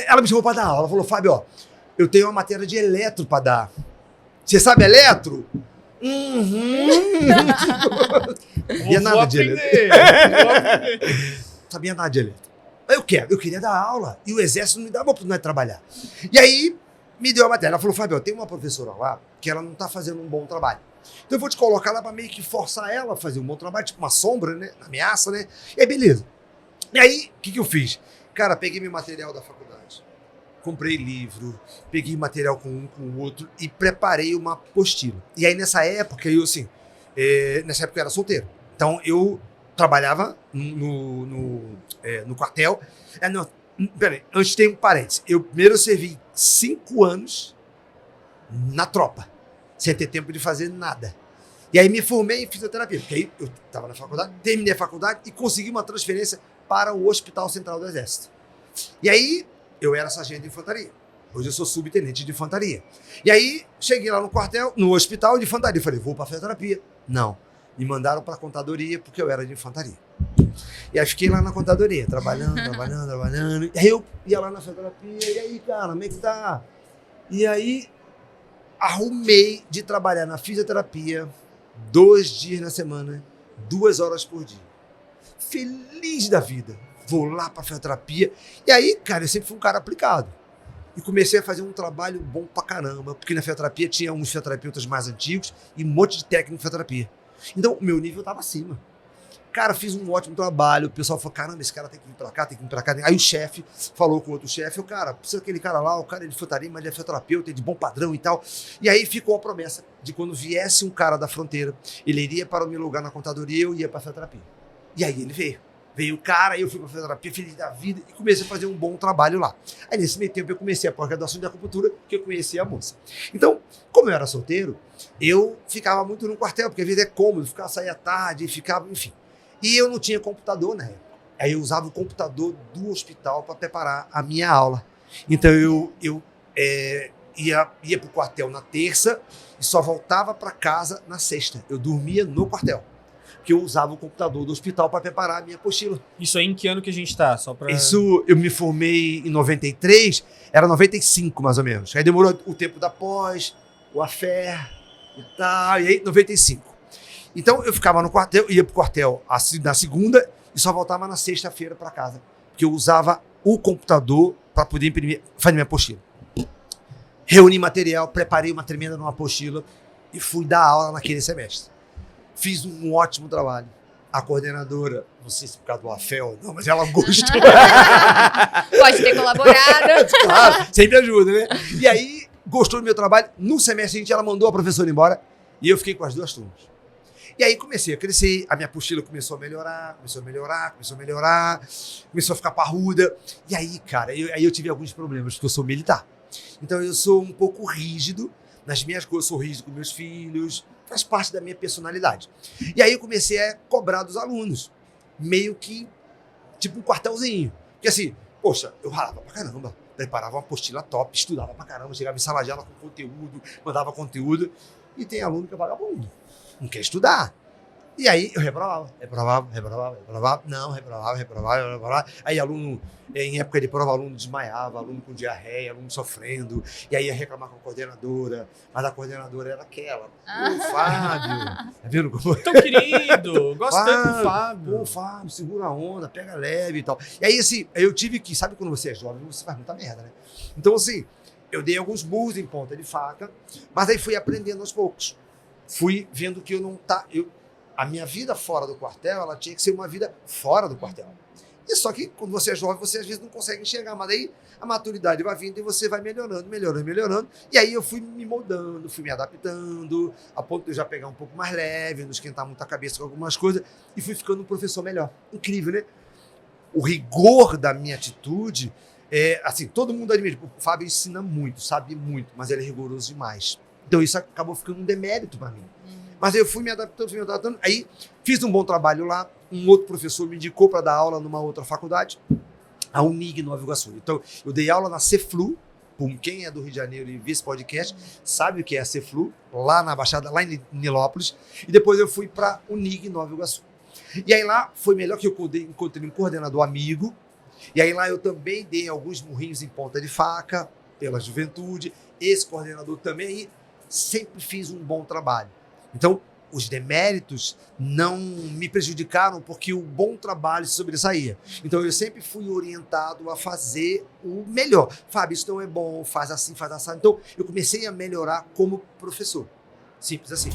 Ela me chamou para dar aula. Ela falou, Fábio, ó, eu tenho uma matéria de eletro para dar. Você sabe eletro? Sabia nada de eletro. Sabia nada de eletro. Eu queria dar aula. E o exército não me dava a oportunidade de trabalhar. E aí, me deu a matéria. Ela falou, Fábio, tem uma professora lá que ela não está fazendo um bom trabalho. Então eu vou te colocar lá para meio que forçar ela a fazer um bom trabalho, tipo uma sombra, né? Ameaça, né? E aí, beleza. E aí, o que eu fiz? Cara, peguei meu material da faculdade, comprei livro, peguei material com um, com o outro e preparei uma apostila. E aí, nessa época, eu era solteiro. Então, eu trabalhava no quartel. Peraí, antes tem um parênteses. Primeiro eu servi 5 anos na tropa, sem ter tempo de fazer nada. E aí me formei em fisioterapia, porque aí eu estava na faculdade, terminei a faculdade e consegui uma transferência para o Hospital Central do Exército. E aí eu era sargento de infantaria. Hoje eu sou subtenente de infantaria. E aí cheguei lá no quartel, no hospital de infantaria. Falei, vou para fisioterapia. Não. Me mandaram para a contadoria porque eu era de infantaria. E aí fiquei lá na contadoria, trabalhando. E aí eu ia lá na fisioterapia. E aí, cara, como é que tá? E aí arrumei de trabalhar na fisioterapia 2 dias na semana, 2 horas por dia. Feliz da vida. Vou lá pra fisioterapia. E aí, cara, eu sempre fui um cara aplicado. E comecei a fazer um trabalho bom pra caramba, porque na fisioterapia tinha uns fisioterapeutas mais antigos e um monte de técnico de fisioterapia. Então, o meu nível tava acima. Cara, fiz um ótimo trabalho. O pessoal falou, caramba, esse cara tem que vir pra cá, tem que vir pra cá. Aí o chefe falou com o outro chefe, cara, precisa daquele cara lá, o cara é de fisioterapia, mas ele é fisioterapeuta, é de bom padrão e tal. E aí ficou a promessa de quando viesse um cara da fronteira, ele iria para o meu lugar na contadoria e eu ia pra fisioterapia. E aí ele veio. Veio o cara, eu fui pra fisioterapia, feliz da vida, e comecei a fazer um bom trabalho lá. Aí nesse meio tempo eu comecei a pós-graduação de acupuntura, que eu conheci a moça. Então, como eu era solteiro, eu ficava muito no quartel, porque a vida é cômodo, saía à tarde, ficava, enfim. E eu não tinha computador na época. Aí eu usava o computador do hospital para preparar a minha aula. Então eu ia pro quartel na terça e só voltava para casa na sexta. Eu dormia no quartel, porque eu usava o computador do hospital para preparar a minha apostila. Isso aí em que ano que a gente tá? Só pra... Isso, eu me formei em 93, era 95 mais ou menos. Aí demorou o tempo da pós, o afé e tal, e aí 95. Então eu ficava no quartel, ia pro quartel na segunda e só voltava na sexta-feira para casa, porque eu usava o computador para poder imprimir, fazer minha apostila. Reuni material, preparei uma tremenda numa apostila e fui dar aula naquele semestre. Fiz um ótimo trabalho. A coordenadora, não sei se por causa do AFEL ou não, mas ela gostou. Pode ter colaborado. Claro, sempre ajuda, né? E aí, gostou do meu trabalho. No semestre seguinte, ela mandou a professora embora e eu fiquei com as 2 turmas. E aí comecei a crescer, a minha apostila começou a melhorar, começou a ficar parruda. E aí, cara, eu tive alguns problemas, porque eu sou militar. Então eu sou um pouco rígido nas minhas coisas, sou rígido com meus filhos, faz parte da minha personalidade. E aí eu comecei a cobrar dos alunos, meio que tipo um quartelzinho. Porque assim, poxa, eu ralava pra caramba, preparava uma apostila top, estudava pra caramba, chegava em sala de aula com conteúdo, mandava conteúdo. E tem aluno que é vagabundo, não quer estudar. E aí eu reprovava. Aí aluno, em época de prova, aluno desmaiava, aluno com diarreia, aluno sofrendo. E aí ia reclamar com a coordenadora, mas a coordenadora era aquela. Ô, Fábio, tá vendo como? Tão querido, gosto tanto do Fábio. Pô, Fábio, segura a onda, pega leve e tal. E aí, assim, eu tive que, sabe quando você é jovem, você faz muita merda, né? Então, assim, eu dei alguns burros em ponta de faca, mas aí fui aprendendo aos poucos. Fui vendo que a minha vida fora do quartel, ela tinha que ser uma vida fora do quartel. E só que quando você é jovem, você às vezes não consegue enxergar, mas daí a maturidade vai vindo e você vai melhorando. E aí eu fui me moldando, fui me adaptando, a ponto de eu já pegar um pouco mais leve, não esquentar muito a cabeça com algumas coisas, e fui ficando um professor melhor. Incrível, né? O rigor da minha atitude, assim, todo mundo admira. O Fábio ensina muito, sabe muito, mas ele é rigoroso demais. Então isso acabou ficando um demérito para mim. Mas eu fui me adaptando, aí fiz um bom trabalho lá, um outro professor me indicou para dar aula numa outra faculdade, a Unig Nova Iguaçu. Então, eu dei aula na Ceflu, quem é do Rio de Janeiro e vê esse podcast, sabe o que é a Ceflu, lá na Baixada, lá em Nilópolis, e depois eu fui para Unig Nova Iguaçu. E aí lá foi melhor que eu encontrei um coordenador amigo, E aí lá eu também dei alguns murrinhos em ponta de faca, pela juventude, esse coordenador também, aí sempre fiz um bom trabalho. Então, os deméritos não me prejudicaram porque o bom trabalho se sobressaía. Então, eu sempre fui orientado a fazer o melhor. Fábio, isso não é bom, faz assim, faz assim. Então, eu comecei a melhorar como professor. Simples assim.